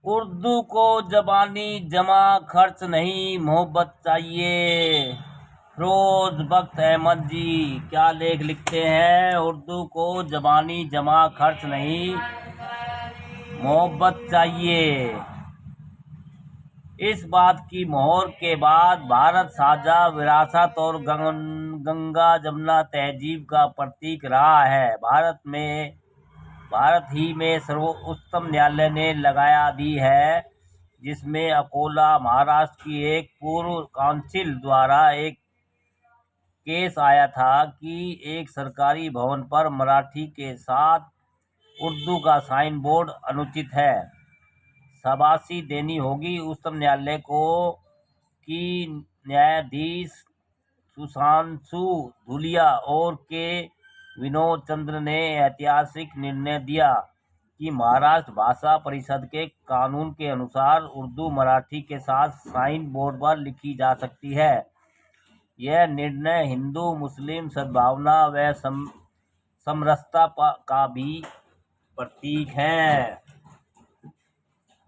उर्दू को ज़बानी जमा खर्च नहीं, मोहब्बत चाहिए। फिरोज बख्त अहमद जी क्या लेख लिखते हैं। उर्दू को ज़बानी जमा खर्च नहीं, मोहब्बत चाहिए। इस बात की मोहर के बाद भारत साझा विरासत और गंगा जमुना तहजीब का प्रतीक रहा है। भारत ही में सर्वोच्चतम न्यायालय ने लगाया दी है, जिसमें अकोला महाराष्ट्र की एक पूर्व काउंसिल द्वारा एक केस आया था कि एक सरकारी भवन पर मराठी के साथ उर्दू का साइन बोर्ड अनुचित है। शाबाशी देनी होगी उच्चतम न्यायालय को कि न्यायाधीश सुधांशु धूलिया और के विनोद चंद्र ने ऐतिहासिक निर्णय दिया कि महाराष्ट्र भाषा परिषद के कानून के अनुसार उर्दू मराठी के साथ साइन बोर्ड पर लिखी जा सकती है। यह निर्णय हिंदू मुस्लिम सद्भावना व समरसता का भी प्रतीक है।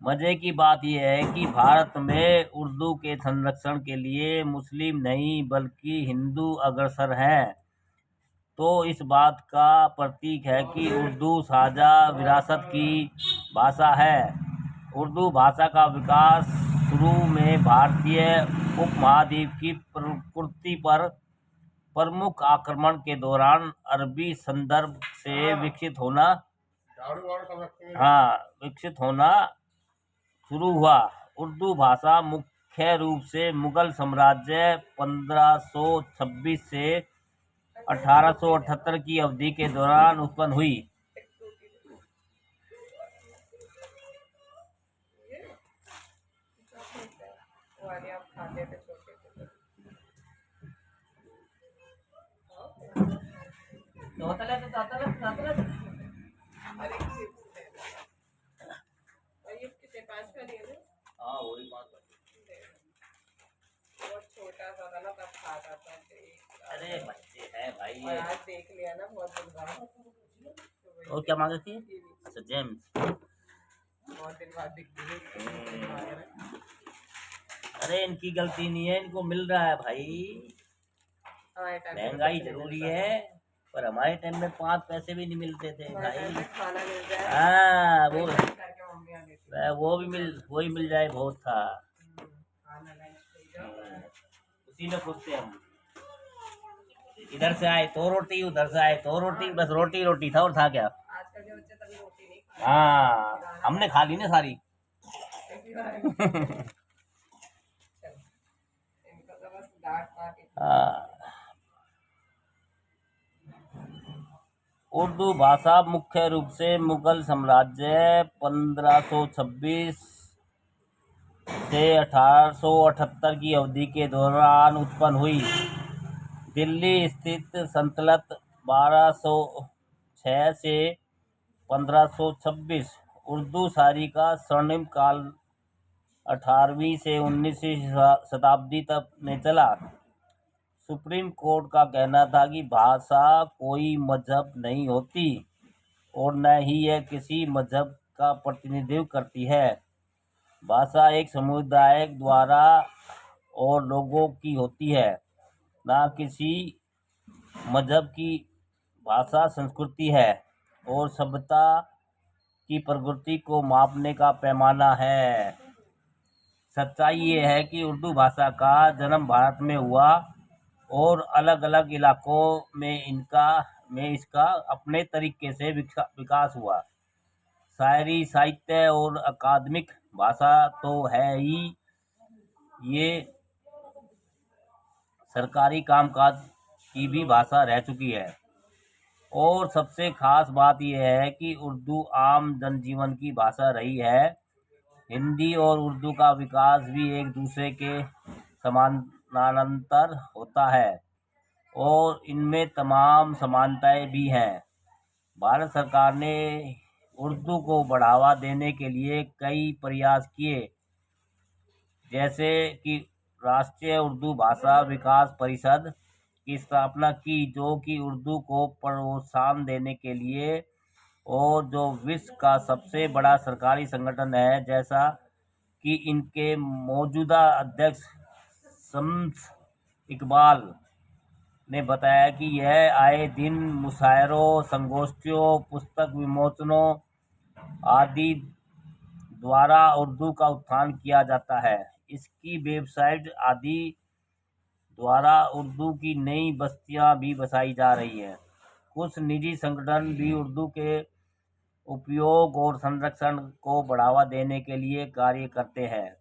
मजे की बात यह है कि भारत में उर्दू के संरक्षण के लिए मुस्लिम नहीं बल्कि हिंदू अग्रसर हैं, तो इस बात का प्रतीक है कि उर्दू साझा विरासत की भाषा है। उर्दू भाषा का विकास शुरू में भारतीय उपमहाद्वीप की प्रकृति पर प्रमुख आक्रमण के दौरान अरबी संदर्भ से विकसित होना शुरू हुआ। उर्दू भाषा मुख्य रूप से मुगल साम्राज्य 1526 से 1878 की अवधि के दौरान उत्पन्न हुई। हाँ वही बात बहुत छोटा सा था ना, तब खाता था। अरे बच्चे हैं भाई। आज देख लिया ना बहुत दिन बाद। और क्या मांग रही थी? अच्छा जेम्स। बहुत दिन बाद दिखती है। अरे इनकी गलती नहीं है, इनको मिल रहा है भाई। महंगाई जरूरी है, पर हमारे टाइम में 5 पैसे भी नहीं मिलते थे भाई। खाना मिल जाए। हाँ वो भी वही मिल जाए बहुत था। उसी में खुश थे हम। इधर से आए तो रोटी, उधर से आए तो रोटी, बस रोटी रोटी था और था क्या। आजकल के बच्चे तभी रोटी नहीं खाते। हाँ हमने खा ली ना सारी। उर्दू भाषा मुख्य रूप से मुगल साम्राज्य 1526 से 1878 की अवधि के दौरान उत्पन्न हुई। दिल्ली स्थित सल्तनत 1206 से 1526 उर्दू शायरी का स्वर्णिम काल 18वीं से 19वीं शताब्दी तक में चला। सुप्रीम कोर्ट का कहना था कि भाषा कोई मजहब नहीं होती और न ही यह किसी मजहब का प्रतिनिधित्व करती है। भाषा एक समुदाय द्वारा और लोगों की होती है, ना किसी मजहब की। भाषा संस्कृति है और सभ्यता की प्रगति को मापने का पैमाना है। सच्चाई ये है कि उर्दू भाषा का जन्म भारत में हुआ और अलग अलग इलाकों में इसका अपने तरीके से विकास हुआ। शायरी, साहित्य और अकादमिक भाषा तो है ही, ये सरकारी कामकाज की भी भाषा रह चुकी है। और सबसे खास बात यह है कि उर्दू आम जनजीवन की भाषा रही है। हिंदी और उर्दू का विकास भी एक दूसरे के समानांतर होता है और इनमें तमाम समानताएं भी हैं। भारत सरकार ने उर्दू को बढ़ावा देने के लिए कई प्रयास किए, जैसे कि राष्ट्रीय उर्दू भाषा विकास परिषद की स्थापना की, जो कि उर्दू को प्रोत्साहन देने के लिए और जो विश्व का सबसे बड़ा सरकारी संगठन है, जैसा कि इनके मौजूदा अध्यक्ष शम्स इकबाल ने बताया कि यह आए दिन मुशायरों, संगोष्ठियों, पुस्तक विमोचनों आदि द्वारा उर्दू का उत्थान किया जाता है। इसकी वेबसाइट आदि द्वारा उर्दू की नई बस्तियां भी बसाई जा रही हैं। कुछ निजी संगठन भी उर्दू के उपयोग और संरक्षण को बढ़ावा देने के लिए कार्य करते हैं।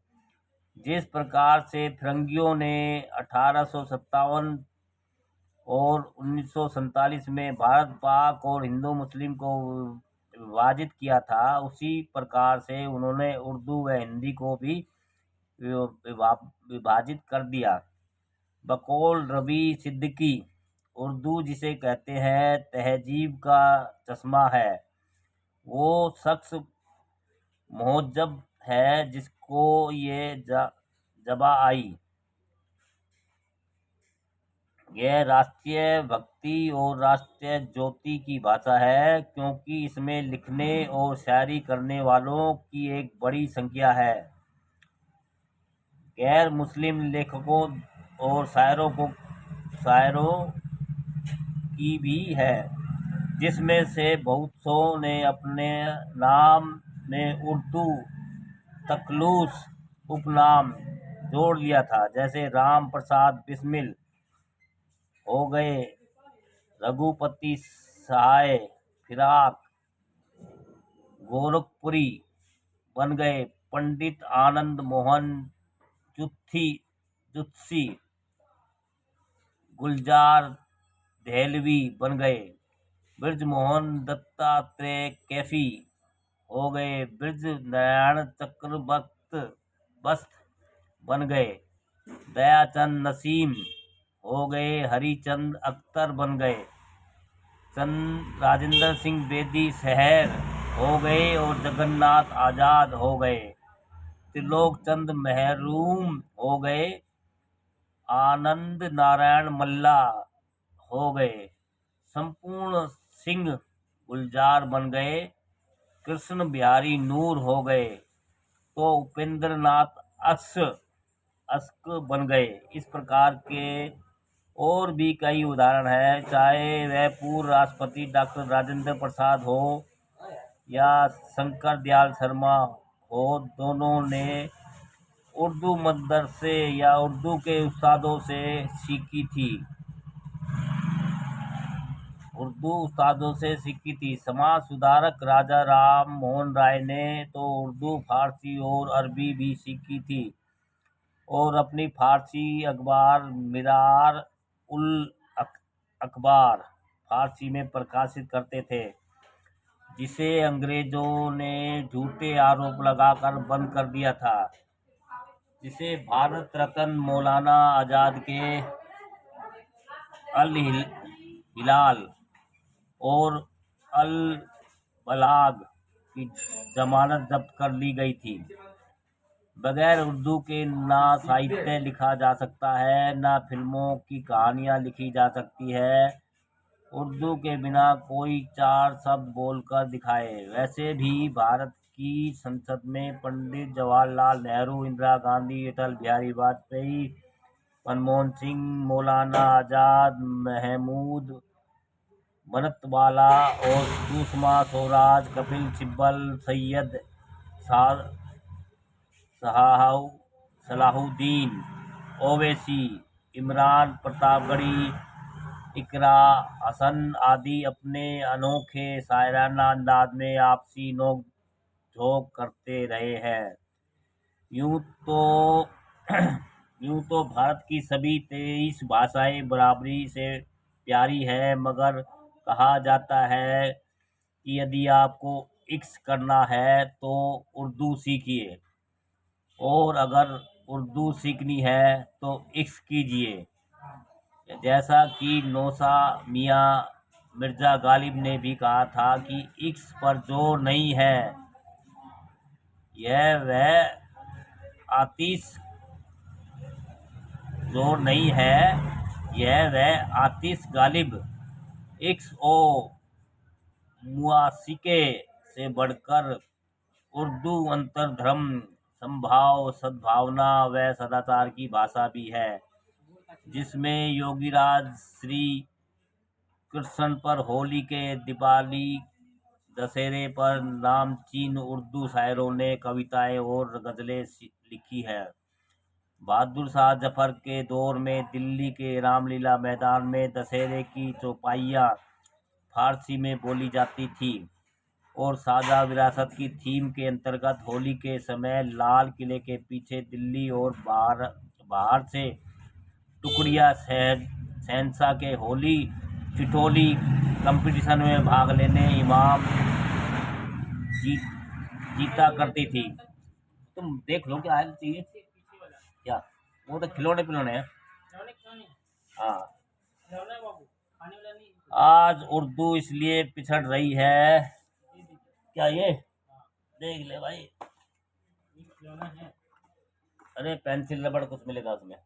जिस प्रकार से फिरंगियों ने 1857 और 1947 में भारत, पाक और हिंदू मुस्लिम को विभाजित किया था, उसी प्रकार से उन्होंने उर्दू व हिंदी को भी विभाजित कर दिया। बकौल रवि सिद्दीकी, उर्दू जिसे कहते हैं तहजीब का चश्मा है, वो शख्स मुहज्जब है जिसको ये जबा आई। यह राष्ट्रीय भक्ति और राष्ट्रीय ज्योति की भाषा है, क्योंकि इसमें लिखने और शायरी करने वालों की एक बड़ी संख्या है। गैर मुस्लिम लेखकों और शायरों की भी है, जिसमें से बहुत सौ ने अपने नाम में उर्दू तखल्लुस उपनाम जोड़ लिया था, जैसे राम प्रसाद बिस्मिल हो गए, रघुपति सहाय फिराक गोरखपुरी बन गए, पंडित आनंद मोहन जुत्सी गुलजार दहलवी बन गए, ब्रजमोहन दत्तात्रेय कैफी हो गए, ब्रज नारायण बस्त बन गए, दयाचंद नसीम हो गए, हरिचंद अख्तर बन गए, राजेंद्र सिंह बेदी शहर हो गए और जगन्नाथ आजाद हो गए, त्रिलोक चंद महरूम हो गए, आनंद नारायण मल्ला हो गए, संपूर्ण सिंह गुलजार बन गए, कृष्ण बिहारी नूर हो गए, तो उपेंद्र नाथ अश्क बन गए। इस प्रकार के और भी कई उदाहरण हैं, चाहे वह पूर्व राष्ट्रपति डॉक्टर राजेंद्र प्रसाद हो या शंकर दयाल शर्मा हो, दोनों ने उर्दू मदरसे या उर्दू के उस्तादों से सीखी थी। समाज सुधारक राजा राम मोहन राय ने तो उर्दू, फारसी और अरबी भी सीखी थी और अपनी फारसी अखबार मिरार उल अखबार फारसी में प्रकाशित करते थे, जिसे अंग्रेजों ने झूठे आरोप लगाकर बंद कर दिया था, जिसे भारत रत्न मौलाना आजाद के अल हिलाल और अल बलाग की जमानत जब्त कर ली गई थी। बगैर उर्दू के ना साहित्य लिखा जा सकता है, ना फिल्मों की कहानियाँ लिखी जा सकती है। उर्दू के बिना कोई चार शब्द बोलकर दिखाए। वैसे भी भारत की संसद में पंडित जवाहरलाल नेहरू, इंदिरा गांधी, अटल बिहारी वाजपेयी, मनमोहन सिंह, मौलाना आजाद, महमूद बनतवाला और सुषमा स्वराज, कपिल सिब्बल, सैयद सलाहुद्दीन ओवैसी, इमरान प्रतापगढ़ी, इकरा हसन आदि अपने अनोखे शायराना अंदाज में आपसी नोक झोंक करते रहे हैं। यूं तो भारत की सभी 23 भाषाएं बराबरी से प्यारी है, मगर कहा जाता है कि यदि आपको इश्क करना है तो उर्दू सीखिए, और अगर उर्दू सीखनी है तो इश्क कीजिए। जैसा कि नौसा मियाँ मिर्जा गालिब ने भी कहा था कि इश्क पर जोर नहीं है, यह वह आतिश गालिब, इश्क ओ मुआसिके से बढ़कर उर्दू अंतर्धर्म, समभाव, सद्भावना व सदाचार की भाषा भी है, जिसमें योगीराज श्री कृष्ण पर होली के, दिवाली, दशहरे पर नामचीन उर्दू शायरों ने कविताएं और गजलें लिखी है। बहादुर शाह जफर के दौर में दिल्ली के रामलीला मैदान में दशहरे की चौपाइयाँ फारसी में बोली जाती थी और साझा विरासत की थीम के अंतर्गत होली के समय लाल किले के पीछे दिल्ली और बाहर से टुकड़िया शहंशाह के होली ठिठोली कंपटीशन में भाग लेने इमाम जी, जीता करती थी। तुम देख लो क्या है चाहिए क्या, वो तो खिलौने पिलौने हैं। हाँ, आज उर्दू इसलिए पिछड़ रही है, क्या ये देख ले भाई, अरे पेंसिल रबड़ कुछ मिलेगा उसमें,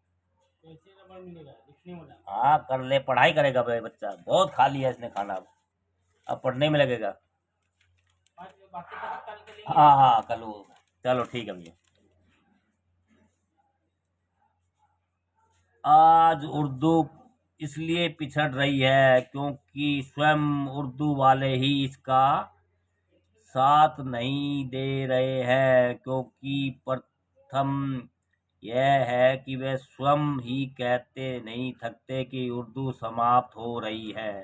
हाँ कर ले, पढ़ाई करेगा भाई बच्चा, बहुत खा लिया इसने खाना, अब पढ़ने में लगेगा। हाँ हाँ कर लो, चलो ठीक है भैया। आज उर्दू इसलिए पिछड़ रही है क्योंकि स्वयं उर्दू वाले ही इसका साथ नहीं दे रहे हैं, क्योंकि प्रथम यह है कि वे स्वयं ही कहते नहीं थकते कि उर्दू समाप्त हो रही है।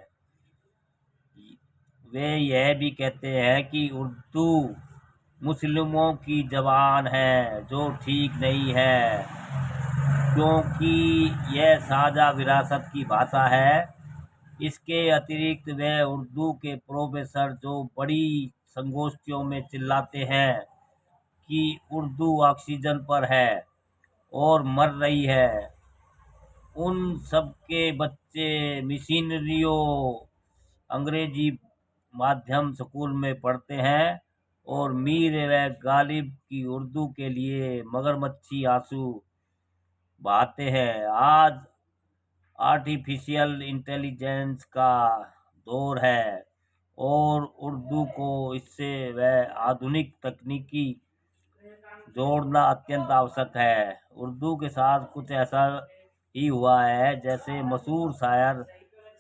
वे यह भी कहते हैं कि उर्दू मुस्लिमों की ज़बान है, जो ठीक नहीं है, क्योंकि यह साझा विरासत की भाषा है। इसके अतिरिक्त वे उर्दू के प्रोफेसर जो बड़ी संगोष्ठियों में चिल्लाते हैं कि उर्दू ऑक्सीजन पर है और मर रही है, उन सब के बच्चे मिशनरियों अंग्रेजी माध्यम स्कूल में पढ़ते हैं और मीर व गालिब की उर्दू के लिए मगरमच्छी आंसू बहाते हैं। आज आर्टिफिशियल इंटेलिजेंस का दौर है और उर्दू को इससे व आधुनिक तकनीकी जोड़ना अत्यंत आवश्यक है। उर्दू के साथ कुछ ऐसा ही हुआ है जैसे मशहूर शायर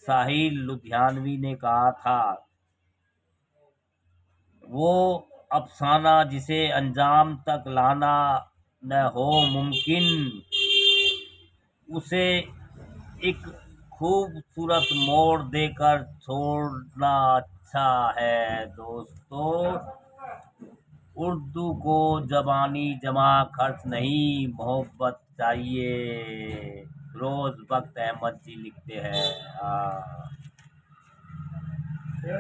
साहिल लुधियानवी ने कहा था, वो अफसाना जिसे अंजाम तक लाना न हो मुमकिन, उसे एक खूबसूरत मोड़ देकर छोड़ना अच्छा है। दोस्तों, उर्दू को ज़बानी जमा खर्च नहीं, मोहब्बत चाहिए। रोज़ वक्त अहमद जी लिखते हैं। हाँ।